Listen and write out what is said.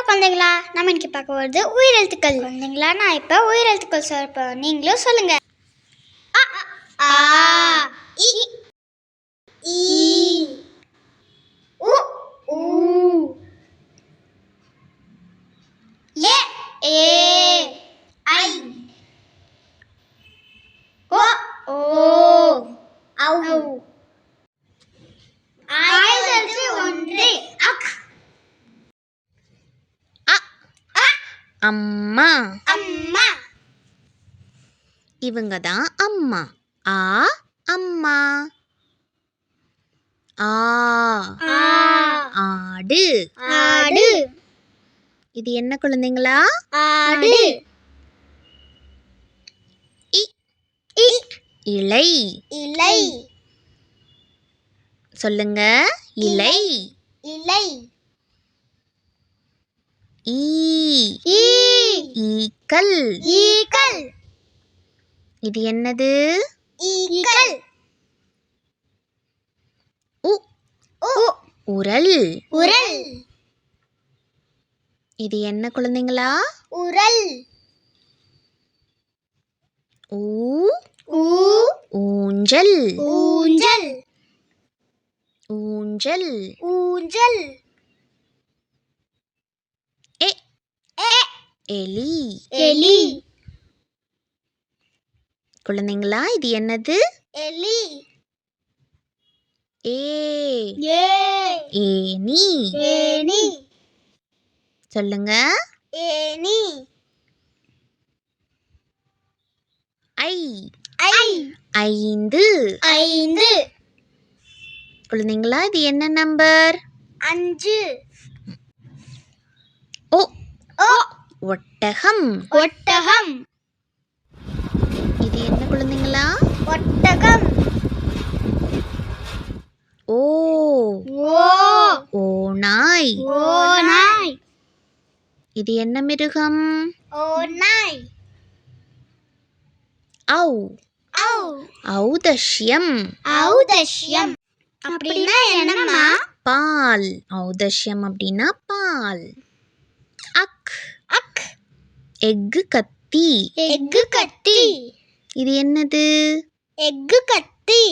குழந்தைங்களா, நம்ம இன்னைக்கு பார்க்க போகிறது உயிரெழுத்துக்கள். குழந்தைங்களா, நான் இப்போ உயிரெழுத்துக்கள் சொல்றேன், நீங்களும் சொல்லுங்க. அ ஆ இ ஈ உ ஊ எ ஏ ஐ ஓ ஓ ஔ ஆயிரத்து ஒன்று அக் அம்மா. அம்மா இவங்க தான் அம்மா. ஆ அம்மா. ஆ ஆ ஆடு. ஆடு இது என்ன குழந்தைங்களா? ஆடு. இ இ இலை. இலை. சொல்லுங்க. இலை. இலை. ஈ ஈ ஈக்கள். ஈக்கள். இது என்னது? ஈக்கள். உ உ உரல். உரல். இது என்ன குழந்தைங்களா? உரல். ஊ ஊ ஊஞ்சல். ஊஞ்சல். ஊஞ்சல். ஊஞ்சல். எ எ எலி. எலி. குழந்தைங்களா, இது என்னது? எலி. ஏ ஏ ஏனி. ஏனி. சொல்லுங்க. ஏனி. ஐ ஐ ஐந்து. ஐந்து. குழந்தைங்களா, இது என்ன நம்பர்? 5. ஓ ஓ ஒட்டகம். ஒட்டகம். இது என்ன குழந்தைங்களா? ஒட்டகம். ஓ ஓ ஓநாய். ஓநாய். இது என்ன மிருகம்? ஓநாய். ஔ ஔ ஔதஷ்யம். ஔதஷ்யம் அப்படின்னா என்னம்மா? பால். ஔதஷ்யம் அப்படின்னா பால். அக் அக் எக்கு கத்தி. எக்கு கத்தி. இது என்னது? எக்கு கத்தி.